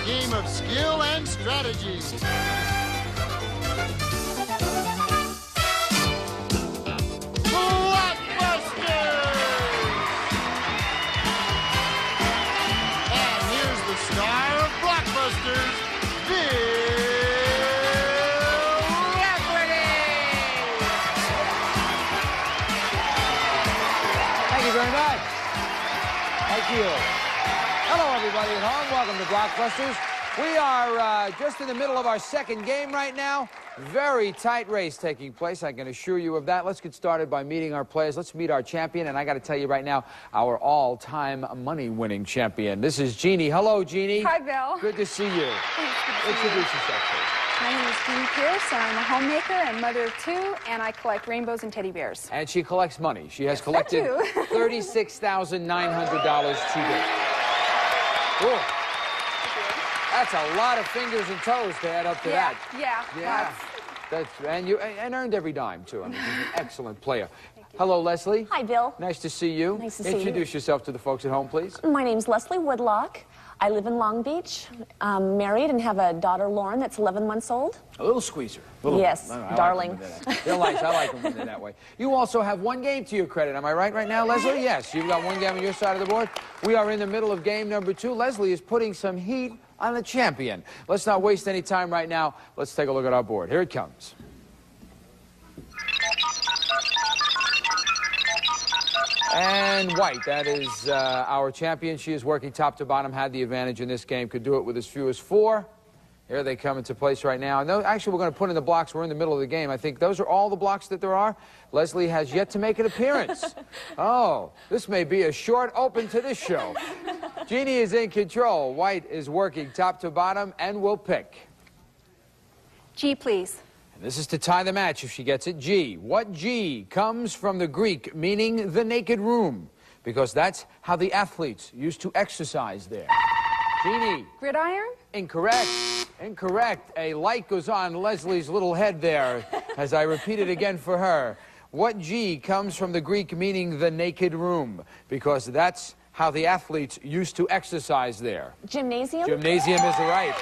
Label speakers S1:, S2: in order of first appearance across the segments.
S1: game of skill and strategy. Blockbusters! And here's the star of Blockbusters,
S2: Thank you very much. Thank you. Hello, everybody at home. Welcome to Blockbusters. We are just in the middle of our second game right now. Very tight race taking place, I can assure you of that. Let's get started by meeting our players. Let's meet our champion, and I got to tell you right now, our all-time money-winning champion. This is Jeannie. Hello, Jeannie.
S3: Hi, Bill.
S2: Good to see you. Introduce yourself, please.
S3: My name is Jeannie Pierce, and I'm a homemaker and mother of two, and I collect rainbows and teddy bears.
S2: And she collects money. She has collected $36,900 to date. Cool. That's a lot of fingers and toes to add up to that.
S3: Yeah.
S2: And earned every dime, too. I mean, she's an excellent player. Hello, Leslie.
S4: Hi, Bill.
S2: Nice to see you.
S4: Nice to see you.
S2: Introduce yourself to the folks at home, please.
S4: My name's Leslie Woodlock. I live in Long Beach. I'm married and have a daughter, Lauren, that's 11 months old.
S2: A little squeezer.
S4: Yes, darling.
S2: They're nice. I like them when they're that way. You also have one game to your credit. Am I right now, Leslie? Yes, you've got one game on your side of the board. We are in the middle of game number 2. Leslie is putting some heat on the champion. Let's not waste any time right now. Let's take a look at our board. Here it comes. And White, that is our champion. She is working top to bottom, had the advantage in this game, could do it with as few as 4. Here they come into place right now. No, actually, we're going to put in the blocks. We're in the middle of the game. I think those are all the blocks that there are. Leslie has yet to make an appearance. Oh, this may be a short open to this show. Jeannie is in control. White is working top to bottom and will pick.
S3: G, please.
S2: This is to tie the match if she gets it. G. What G comes from the Greek meaning the naked room? Because that's how the athletes used to exercise there. Jeannie.
S3: Gridiron?
S2: Incorrect. Incorrect. A light goes on Leslie's little head there as I repeat it again for her. What G comes from the Greek meaning the naked room? Because that's how the athletes used to exercise there.
S4: Gymnasium?
S2: Gymnasium is right.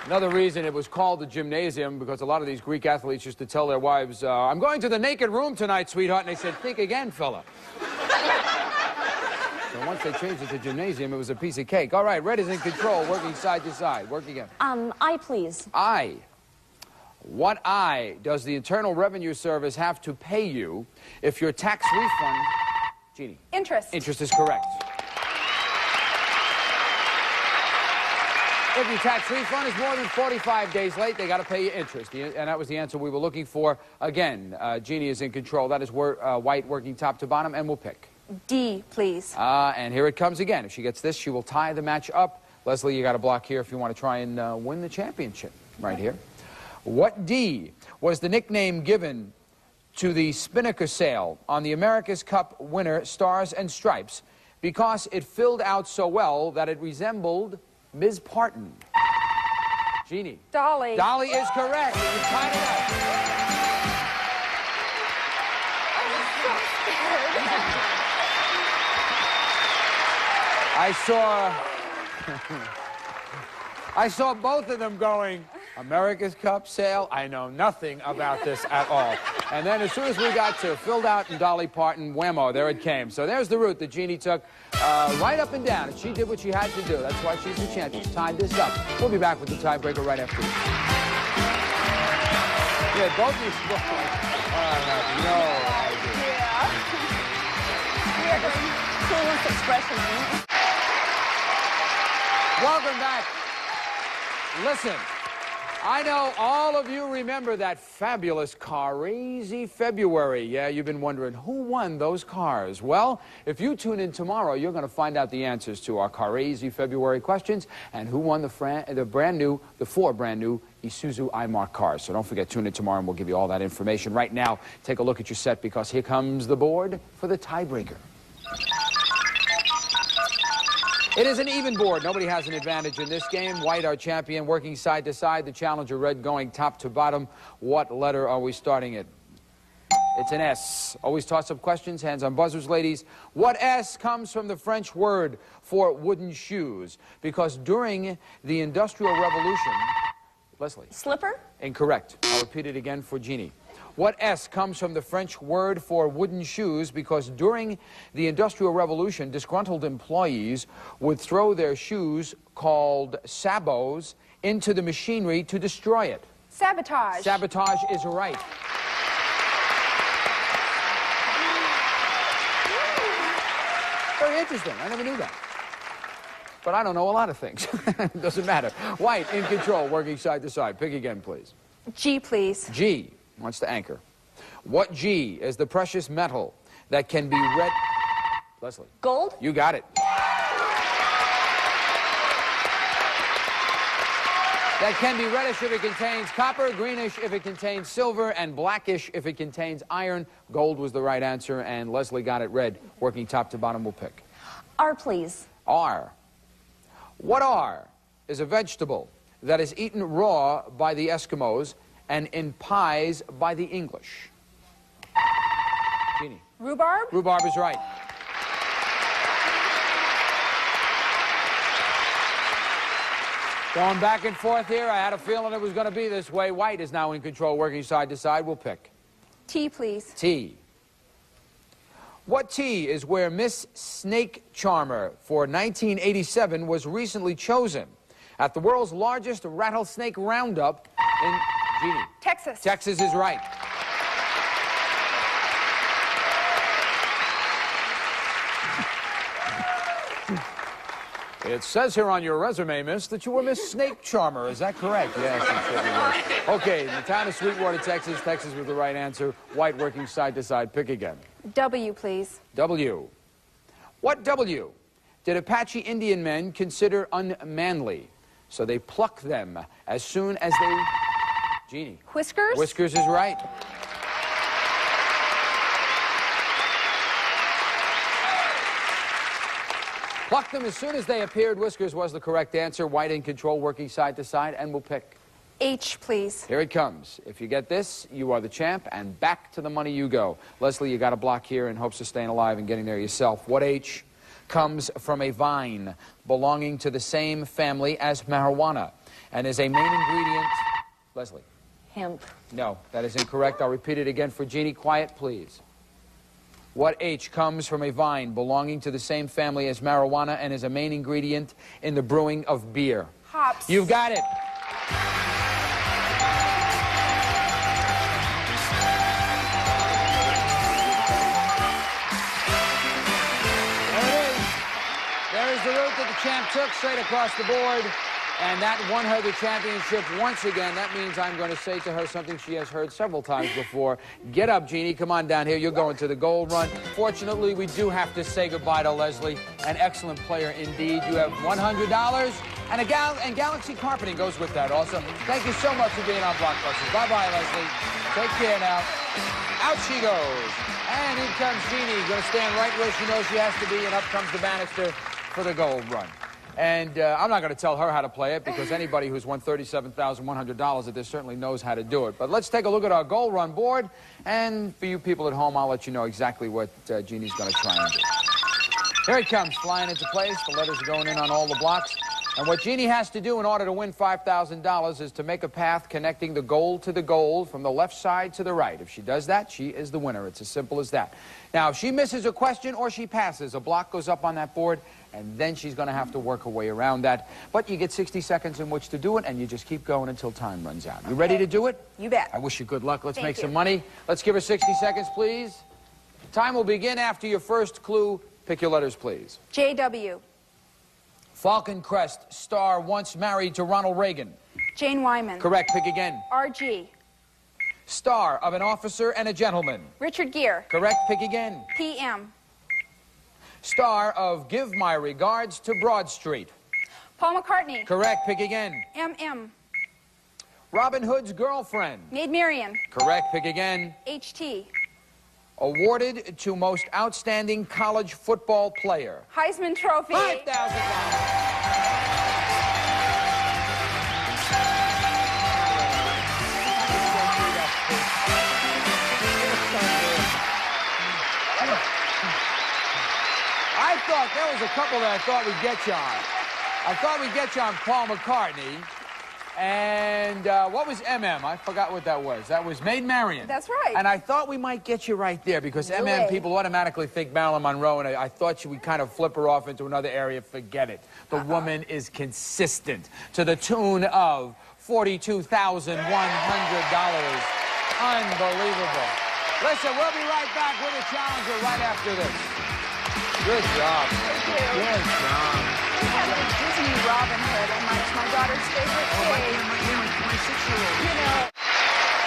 S2: Another reason it was called the gymnasium, because a lot of these Greek athletes used to tell their wives, I'm going to the naked room tonight, sweetheart. And they said, think again, fella. So once they changed it to gymnasium, it was a piece of cake. All right, Red is in control, working side to side. Work again.
S4: I, please.
S2: I. What I does the Internal Revenue Service have to pay you if your tax refund... Jeannie.
S3: Interest.
S2: Interest is correct. If your tax refund is more than 45 days late, they got to pay you interest. And that was the answer we were looking for. Again, Jeannie is in control. That is White working top to bottom, and we'll pick.
S3: D, please.
S2: And here it comes again. If she gets this, she will tie the match up. Leslie, you got a block here if you want to try and win the championship right here. What D was the nickname given to the spinnaker sail on the America's Cup winner Stars and Stripes because it filled out so well that it resembled Ms. Parton? Jeannie.
S3: Dolly.
S2: Dolly is correct. You tied it up. I saw both of them going, America's Cup sail? I know nothing about this at all. And then as soon as we got to filled out and Dolly Parton, whammo, there it came. So there's the route that Jeannie took right up and down. And she did what she had to do. That's why she's the champion. She tied this up. We'll be back with the tiebreaker right after this. Yeah, both these boys. No idea.
S4: Yeah. Coolest expression.
S2: Welcome back. Listen, I know all of you remember that fabulous Crazy February. Yeah, you've been wondering, who won those cars? Well, if you tune in tomorrow, you're going to find out the answers to our Crazy February questions and who won the 4 brand new Isuzu iMark cars. So don't forget, tune in tomorrow and we'll give you all that information. Right now, take a look at your set because here comes the board for the tiebreaker. It is an even board. Nobody has an advantage in this game. White, our champion, working side to side. The challenger, Red, going top to bottom. What letter are we starting at? It's an S. Always toss up questions. Hands on buzzers, ladies. What S comes from the French word for wooden shoes? Because during the Industrial Revolution... Leslie.
S4: Slipper?
S2: Incorrect. I'll repeat it again for Jeannie. What S comes from the French word for wooden shoes? Because during the Industrial Revolution, disgruntled employees would throw their shoes, called sabots, into the machinery to destroy it.
S3: Sabotage.
S2: Sabotage is right. Very interesting. I never knew that. But I don't know a lot of things. Doesn't matter. White, in control, working side to side. Pick again, please.
S3: G, please.
S2: G wants to anchor. What G is the precious metal that can be read... Leslie.
S4: Gold?
S2: You got it. That can be reddish if it contains copper, greenish if it contains silver, and blackish if it contains iron. Gold was the right answer, and Leslie got it red. Working top to bottom, we'll pick.
S4: R, please.
S2: R. What R is a vegetable that is eaten raw by the Eskimos and in pies by the English? Jeannie.
S3: Rhubarb.
S2: Rhubarb is right. Going back and forth here. I had a feeling it was going to be this way. White is now in control, working side to side. We'll pick.
S3: T, please.
S2: T. What T is where Miss Snake Charmer for 1987 was recently chosen at the world's largest rattlesnake roundup in Jeannie?
S3: Texas.
S2: Texas is right. It says here on your resume, miss, that you were Miss Snake Charmer. Is that correct? Yes, it certainly was. Okay, in the town of Sweetwater, Texas. Texas was the right answer. White working side to side. Pick again.
S3: W, please.
S2: W. What W did Apache Indian men consider unmanly? So they pluck them as soon as they... Jeannie.
S3: Whiskers.
S2: Whiskers is right. Pluck them as soon as they appeared. Whiskers was the correct answer. White in control, working side to side, and we'll pick.
S3: H, please.
S2: Here it comes. If you get this, you are the champ, and back to the money you go. Leslie, you got a block here in hopes of staying alive and getting there yourself. What H comes from a vine belonging to the same family as marijuana and is a main ingredient? Leslie.
S4: Hemp.
S2: No, that is incorrect. I'll repeat it again for Jeannie. Quiet, please. What H comes from a vine belonging to the same family as marijuana and is a main ingredient in the brewing of beer?
S3: Hops.
S2: You've got it. There is the route that the champ took straight across the board, and that won her the championship once again. That means I'm going to say to her something she has heard several times before. Get up, Jeannie. Come on down here. You're going to the gold run. Fortunately, we do have to say goodbye to Leslie. An excellent player indeed. You have $100, and Galaxy Carpeting goes with that also. Thank you so much for being on Blockbusters. Bye-bye, Leslie. Take care now. Out she goes. And in comes Jeannie. Going to stand right where she knows she has to be, and up comes the banister for the gold run. And I'm not going to tell her how to play it, because anybody who's won $37,100 at this certainly knows how to do it. But let's take a look at our gold run board. And for you people at home, I'll let you know exactly what Jeannie's going to try and do. Here it comes, flying into place. The letters are going in on all the blocks. And what Jeannie has to do in order to win $5,000 is to make a path connecting the gold to the gold from the left side to the right. If she does that, she is the winner. It's as simple as that. Now, if she misses a question or she passes, a block goes up on that board, and then she's going to have to work her way around that. But you get 60 seconds in which to do it, and you just keep going until time runs out. You ready to do it?
S3: You bet.
S2: I wish you good luck. Let's make
S3: Thank you.
S2: some money. Let's give her 60 seconds, please. Time will begin after your first clue. Pick your letters, please.
S3: JW.
S2: Falcon Crest star once married to Ronald Reagan.
S3: Jane Wyman.
S2: Correct. Pick again.
S3: RG.
S2: Star of An Officer and a Gentleman.
S3: Richard Gere.
S2: Correct. Pick again.
S3: PM.
S2: Star of Give My Regards to Broad Street.
S3: Paul McCartney.
S2: Correct. Pick again.
S3: MM.
S2: Robin Hood's girlfriend.
S3: Maid Marian.
S2: Correct. Pick again.
S3: HT.
S2: Awarded to most outstanding college football player.
S3: Heisman Trophy.
S2: $5,000. thought there was a couple that I thought we'd get you on. I thought we'd get you on Paul McCartney. And what was MM? I forgot what that was. That was Maid Marian.
S3: That's right.
S2: And I thought we might get you right there because
S3: No
S2: MM
S3: way.
S2: people automatically think Marilyn Monroe, and I thought you would kind of flip her off into another area. Forget it. The woman is consistent to the tune of $42,100. Unbelievable. Listen, we'll be right back with a challenger right after this. Good job.
S3: Thank you.
S2: Good job.
S3: We have a Disney Robin Hood, and it's my daughter's favorite shade.
S1: My 6-year-old.
S3: You know.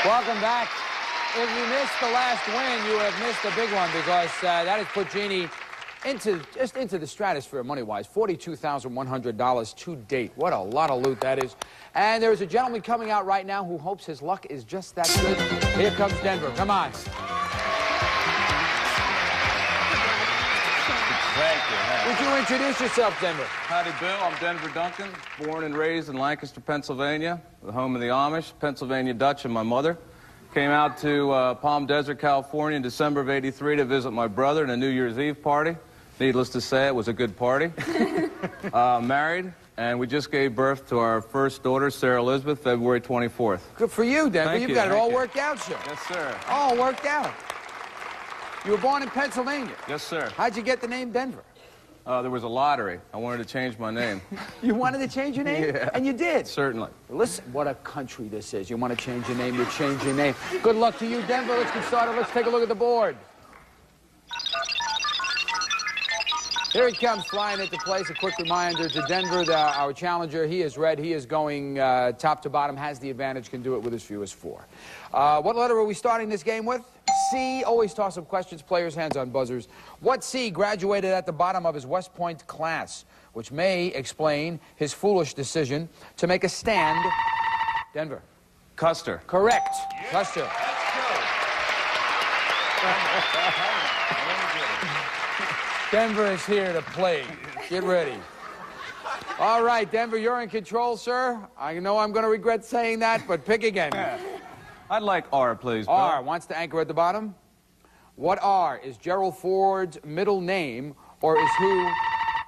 S2: Welcome back. If you missed the last win, you have missed a big one because that has put Jeannie into the stratosphere money-wise. $42,100 to date. What a lot of loot that is. And there's a gentleman coming out right now who hopes his luck is just that good. Here comes Denver. Come on.
S5: Thank you.
S2: Would you introduce yourself, Denver?
S5: Howdy, Bill. I'm Denver Duncan, born and raised in Lancaster, Pennsylvania, the home of the Amish, Pennsylvania Dutch, and my mother. Came out to Palm Desert, California in December of '83 to visit my brother in a New Year's Eve party. Needless to say, it was a good party. Married, and we just gave birth to our first daughter, Sarah Elizabeth, February 24th.
S2: Good for you, Denver.
S5: Thank
S2: You've
S5: you,
S2: got it
S5: thank
S2: all
S5: you.
S2: worked out, sir.
S5: Yes, sir.
S2: All worked out. You were born in Pennsylvania.
S5: Yes, sir.
S2: How'd you get the name Denver?
S5: There was a lottery. I wanted to change my name.
S2: You wanted to change your name?
S5: Yeah.
S2: And you did?
S5: Certainly.
S2: Listen, what a country this is. You want to change your name, you change your name. Good luck to you, Denver. Let's get started. Let's take a look at the board. Here he comes, flying into place. A quick reminder to Denver, our challenger. He is red. He is going top to bottom, has the advantage, can do it with as few as 4. What letter are we starting this game with? C. Always toss up questions. Players' hands on buzzers. What C graduated at the bottom of his West Point class, which may explain his foolish decision to make a stand? Denver.
S5: Custer.
S2: Correct. Custer. Denver is here to play. Get ready. All right, Denver, you're in control, sir. I know I'm going to regret saying that, but pick again.
S5: I'd like R, please, Bill.
S2: R wants to anchor at the bottom. What R is Gerald Ford's middle name, or is who?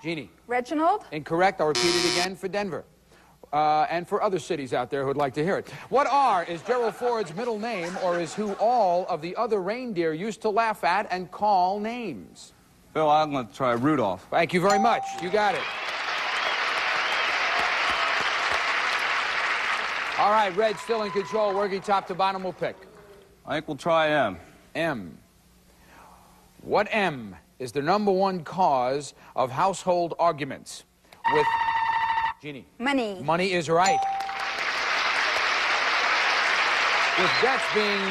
S2: Jeannie.
S3: Reginald.
S2: Incorrect. I'll repeat it again for Denver. And for other cities out there who would like to hear it. What R is Gerald Ford's middle name, or is who all of the other reindeer used to laugh at and call names?
S5: Bill, I'm going to try Rudolph.
S2: Thank you very much. You got it. All right, Red still in control, working top to bottom. We'll pick.
S5: I think we'll try M.
S2: M. What M is the #1 cause of household arguments with Jeannie?
S3: Money.
S2: Money is right. With debts being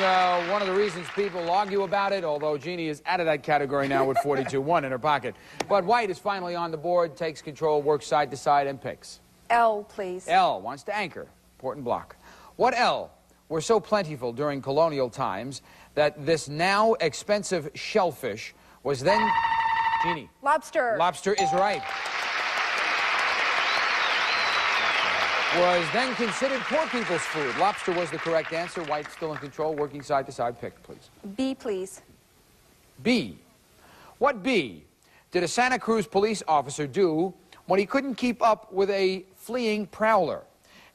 S2: one of the reasons people argue about it, although Jeannie is out of that category now with 42-1 in her pocket. But White is finally on the board, takes control, works side to side, and picks.
S3: L, please.
S2: L wants to anchor. Important block. What L were so plentiful during colonial times that this now expensive shellfish was then... Jeannie.
S3: Lobster.
S2: Lobster is right. Was then considered poor people's food. Lobster was the correct answer. White still in control, working side to side. Pick, please.
S3: B, please.
S2: B. What B did a Santa Cruz police officer do when he couldn't keep up with a fleeing prowler?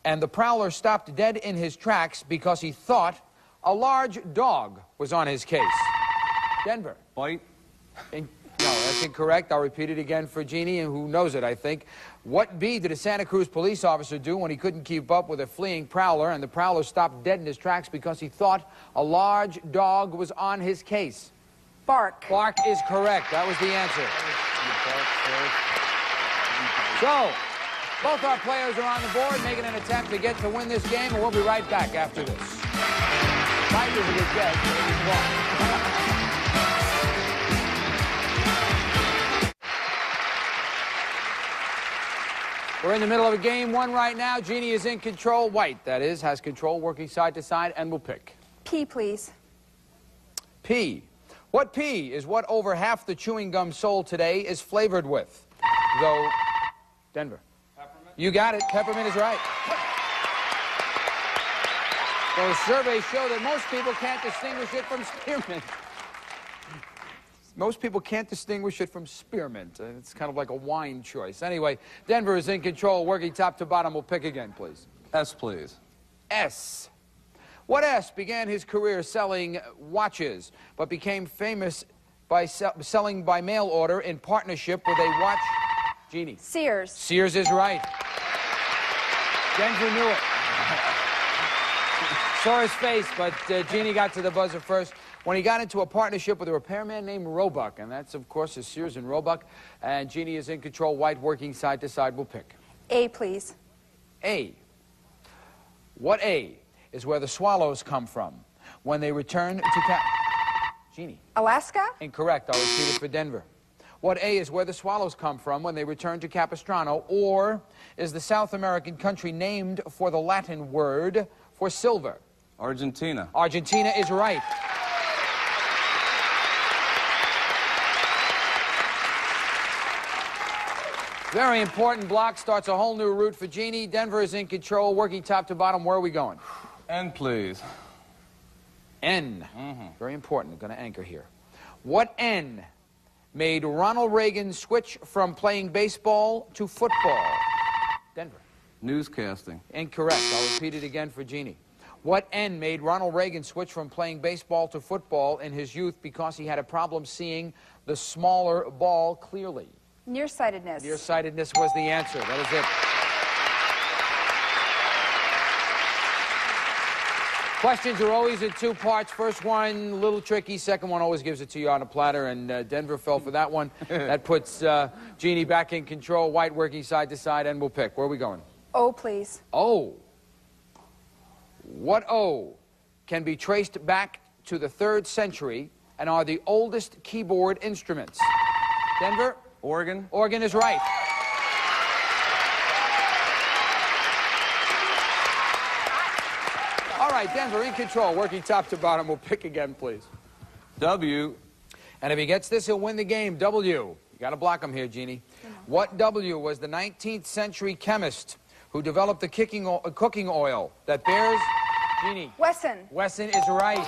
S2: And the prowler stopped dead in his tracks because he thought a large dog was on his case. Denver.
S5: Bite.
S2: No, that's incorrect. I'll repeat it again for Jeannie, and who knows it, I think. What B did a Santa Cruz police officer do when he couldn't keep up with a fleeing prowler, and the prowler stopped dead in his tracks because he thought a large dog was on his case?
S3: Bark.
S2: Bark is correct. That was the answer. So, both our players are on the board, making an attempt to get to win this game, and we'll be right back after this. Mike is a good guess, but he's wrong. We're in the middle of a game 1 right now. Jeannie is in control. White, that is, has control, working side to side, and will pick.
S3: P, please.
S2: P. What P is what over half the chewing gum sold today is flavored with? Though, Denver. Peppermint. You got it. Peppermint is right. Those surveys show that most people can't distinguish it from spearmint. Most people can't distinguish it from spearmint. It's kind of like a wine choice. Anyway, Denver is in control, working top to bottom. We'll pick again, please.
S5: S, please.
S2: S. What S began his career selling watches, but became famous by selling by mail order in partnership with a watch genie?
S3: Sears.
S2: Sears is right. Denver knew it. Saw his face, but Jeannie got to the buzzer first when he got into a partnership with a repairman named Roebuck, and that's, of course, is Sears and Roebuck. And Jeannie is in control, white, working side to side. We'll pick.
S3: A, please.
S2: A. What A is where the swallows come from when they return to Jeannie.
S3: Alaska.
S2: Incorrect. I'll repeat it for Denver. What A is where the swallows come from when they return to Capistrano, or is the South American country named for the Latin word for silver?
S5: Argentina.
S2: Argentina is right. Very important block. Starts a whole new route for Jeannie. Denver is in control, working top to bottom. Where are we going?
S5: N, please.
S2: N. Very important. I'm going to anchor here. What N made Ronald Reagan switch from playing baseball to football? Denver.
S5: Newscasting.
S2: Incorrect. I'll repeat it again for Jeannie. What N made Ronald Reagan switch from playing baseball to football in his youth because he had a problem seeing the smaller ball clearly?
S3: Nearsightedness.
S2: Nearsightedness was the answer. That is it. Questions are always in two parts. First one, a little tricky. Second one always gives it to you on a platter, and Denver fell for that one. That puts Jeannie back in control, white working side to side, and we'll pick. Where are we going?
S3: O, please.
S2: O. What O can be traced back to the 3rd century and are the oldest keyboard instruments? Denver?
S5: Organ.
S2: Organ is right. All right, Denver in control, working top to bottom. We'll pick again, please.
S5: W.
S2: And if he gets this, he'll win the game. W. You got to block him here, Jeannie. What W was the 19th century chemist who developed the cooking oil that bears... Jeannie.
S3: Wesson.
S2: Wesson is right.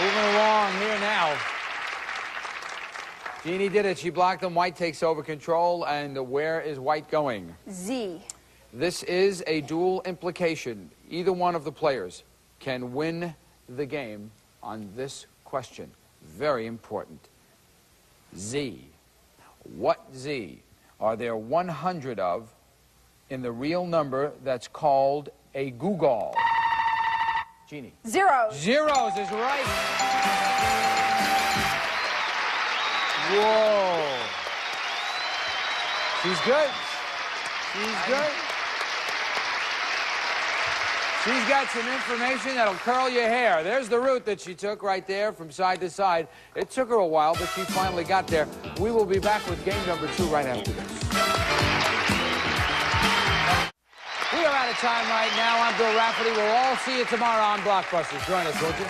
S2: Moving along here now. Jeannie did it. She blocked him. White takes over control. And where is White going?
S3: Z.
S2: This is a dual implication. Either one of the players can win the game on this question. Very important. Z. What Z are there 100 of in the real number that's called a googol? Jeannie.
S3: Zeros.
S2: Zeros is right. Whoa. She's good. She's good. She's got some information that'll curl your hair. There's the route that she took right there from side to side. It took her a while, but she finally got there. We will be back with game number 2 right after this. We are out of time right now. I'm Bill Rafferty. We'll all see you tomorrow on Blockbusters. Join us, won't you?